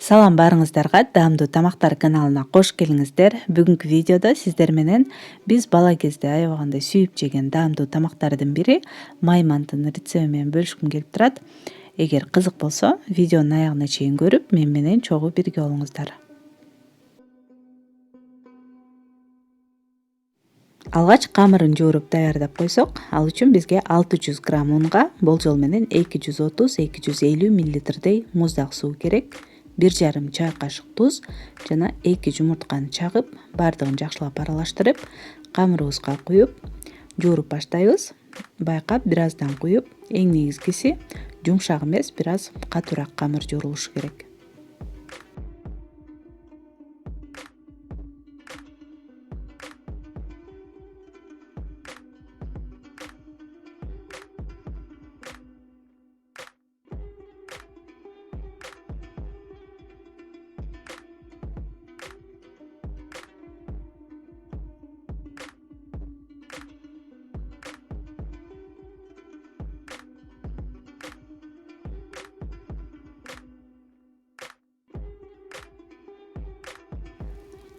Салам барыңыздарга, даамдуу тамактар каналына кош келиңиздер. Бүгүнкү видеодо сиздер менен биз бала кезде аябагандай сүйүп жеген даамдуу тамактардын бири май мантынын рецепти менен бөлүшкүм келип турат. Эгер кызык болсо, видеонун аягына чейин көрүп, мен менен чогуу бирге болуңуздар. Алгач камырын жууруп даярдап койсок, ал үчүн бизге 600 грамм унга болжол менен 230-250 мл муздак суу керек. 1,5 чай кашык туз жана 2 жумуртканы чагып, баардыгын жакшылап аралаштырып, камырыбызга куюп, жууруп баштайбыз. Байкап бир аздан куюп, эң негизгиси жумшак эмес, бир аз катуураак камыр жуурулушу керек.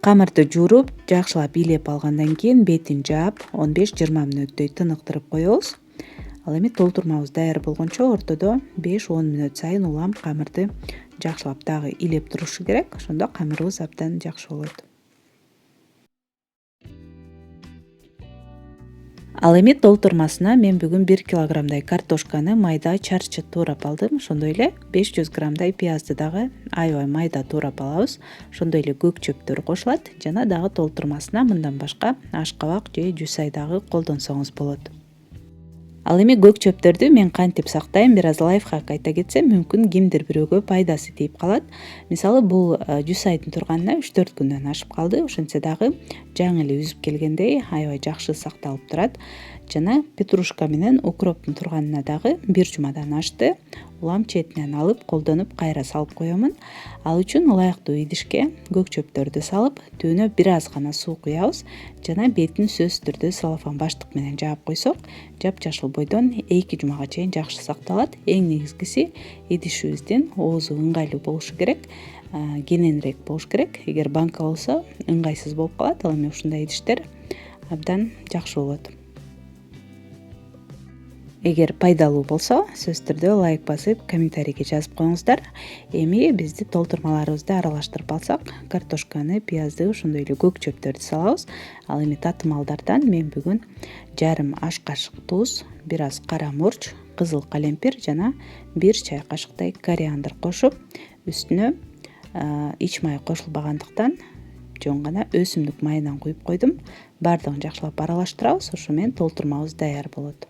Камырды жууруп, жакшылап бийлеп алгандан кийин бетин жаап, 15-20 мүнөттөй тыныктырып коебуз. Ал эми толтурмабыз даяр болгончо ортодо 5-10 мүнөт сайын улам камырды жакшылап дагы илеп турушу керек. Ошондо камырыбыз абдан жакшы болот. Ал эми толтурмасына мен бүгүн 1 килограммдай картошканы майда чарчы туурап алдым. Ошондой эле 500 граммдай пиязды дагы аябай майда туурап алабыз. Ошондой эле көк чөптөр кошулат жана дагы толтурмасына мындан башка ашкабак же жусай дагы колдонсоңуз болот. Ал эми көк чөптөрдү мен кантип сактайм, бир аз лайфхак айта кетсем, мүмкүн кимдир бирөөгө пайдасы тийип калат. Мисалы, бул жусайдын турганына 3-4 күндөн ашып калды. Ошентсе дагы жаңы эле үзүп келгендей аябай жакшы сакталып турат. Жана петрушка менен укроптун турганына дагы 1 жумадан ашты. Улам четинен алып, колдонуп, кайра салып коемун. Ал үчүн ылайыктуу идишке көк чөптөрдү салып, түбүнө бир аз гана суу куябыз жана бетин сөзсүз түрдө целлофан баштык менен жаап койсок, жапжашыл бойдон 2 жумага чейин жакшы сакталат. Эң негизгиси идишибиздин оозу ыңгайлуу болушу керек, кененирээк болуш керек. Эгер банка болсо ыңгайсыз болуп калат. Ал эми ушундай идиштер абдан жакшы болот. Эгер пайдалуу болсо, сөзсүз түрдө лайк басып, комментарийге жазып коюңуздар. Эми бизди толтурмаларыбызды аралаштырып алсак, картошканы, пиязды, ошондой эле көк чөптөрдү салабыз. Ал эми татымалдардан мен бүгүн жарым аш кашык туз, бир аз кара мурч, кызыл калемпир жана 1 чай кашыктай кориандр кошуп, үстүнө ич май кошулбагандыктан жөн гана өсүмдүк майынан куюп койдум. Баардыгын жакшылап аралаштырабыз, ошо менен толтурмабыз даяр болот.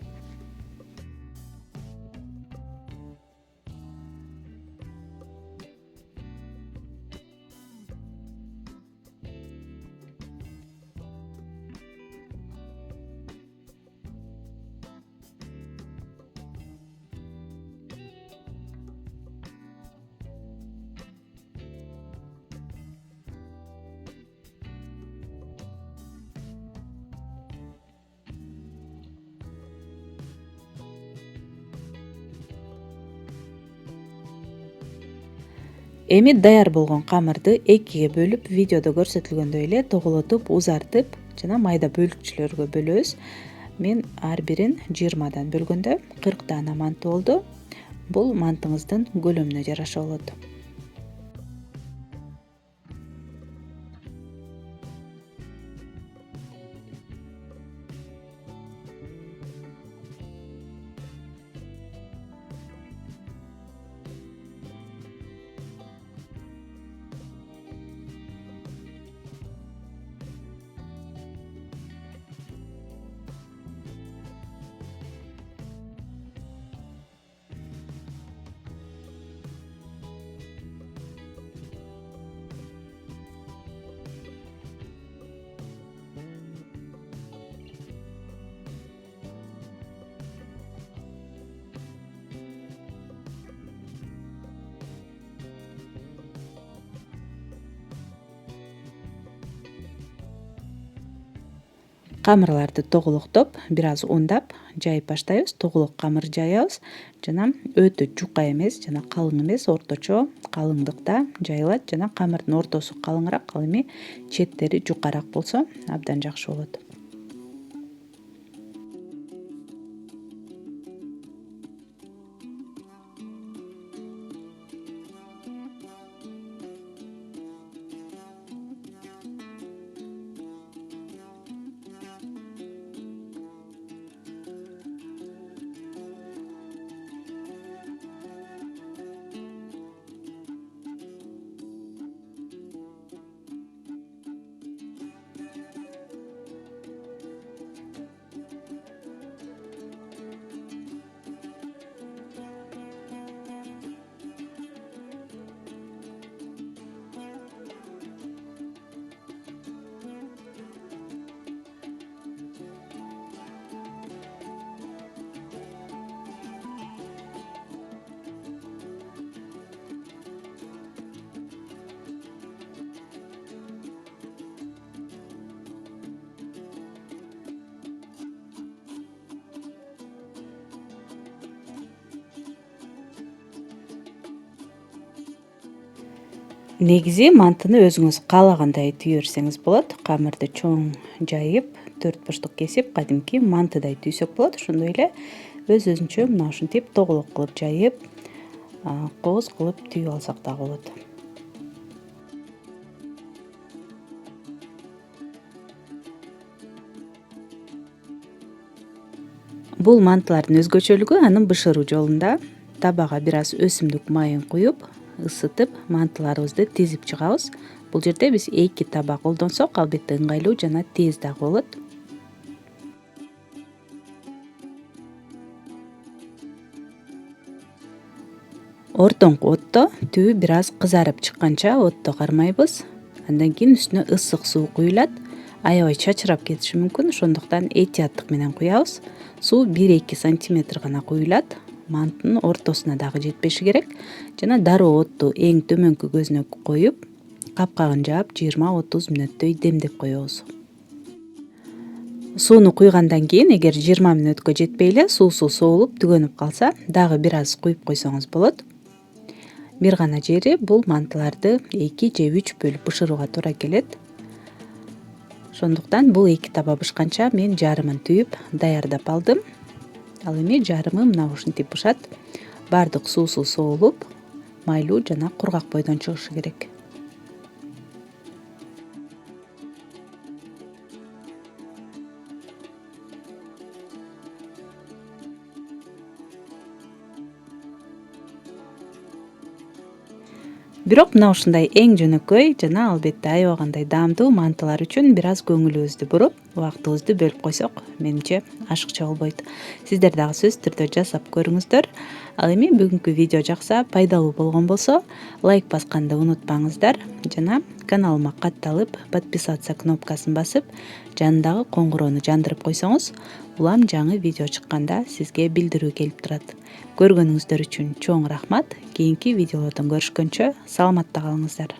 Эми даяр болгон камырды экиге бөлүп, видеодо көрсөтүлгөндөй эле тоголотуп, узартып жана майда бөлүкчөлөргө бөлөбүз. Мен ар бирин 20дан бөлгөндө 40 даана манты болду. Бул мантыңыздын көлөмүнө жараша болот. камырларды тоголоктоп бир аз ундап жайып баштайбыз. Тоголок камыр жаябыз. Жана өтө жука эмес жана калың эмес, орточо калыңдыкта жайылат. Жана камырдын ортосу калыңыраак, ал эми четтери жукараак болсо абдан жакшы болот. Негизи мантыны өзүңүз каалагандай түйө берсеңиз болот. Камырды чоң жайып, 4 бурчтук кесип, кадимки мантыдай түйсөк болот. Ошондой эле өз-өзүнчө мына ушинтип тоголок кылып жайып, кооз кылып түйүп алсак дагы болот. Бул мантылардын өзгөчөлүгү анын бышыруу жолунда. Табага бир аз өсүмдүк майын куюп, ысытып, мантыларыбызды тизип чыгабыз. Бул жерде биз 2 таба колдонсок, албетте ыңгайлуу жана тез дагы болот. Ортоңку отто түбү бир аз кызарып чыкканча отто кармайбыз. Андан кийин үстүнө ысык суу куюлат. Аябай чачырап кетиши мүмкүн, ошондуктан этияттык менен куябыз. Суу 1-2 сантиметр гана куюлат. Мантынын ортосуна дагы жетпеши керек. Жана дароо отту эң төмөнкү көзүнө коюп, капкагын жаап 20-30 мүнөттөй демдеп коебуз. Сууну куйгандан кийин, эгер 20 мүнөткө жетпей эле суусу соолуп түгөнүп калса, дагы бир аз куюп койсоңуз болот. Бир гана жери бул мантыларды 2 же 3 бөлүп бышырууга туура келет. Ошондуктан бул 2 таба бышканча мен жарымын түйүп даярдап алдым. Ал эми жарымы мына ушинтип бышат. Бардык суусу соолуп, майлуу жана кургак бойдон чыгышы керек. Бирок мына ушундай эң жөнөкөй жана албетте аябагандай даамдуу мантылар үчүн бир аз көңүлүбүздү буруп, убактыбызды бөлүп койсок, менимче ашыкча болбойт. Сиздер дагы сөзсүз түрдө жасап көрүңүздөр. Ал эми бүгүнкү видео жакса, пайдалуу болгон болсо, лайк басканды унутпаңыздар жана каналыма катталып, подписаться кнопкасын басып, жанындагы коңгуроону жандырып койсоңуз, улам жаңы видео чыкканда сизге билдирүү келип турат. Көргөнүңүздөр үчүн чоң рахмат. Кийинки видеолордон көрүшкөнчө саламатта калыңыздар.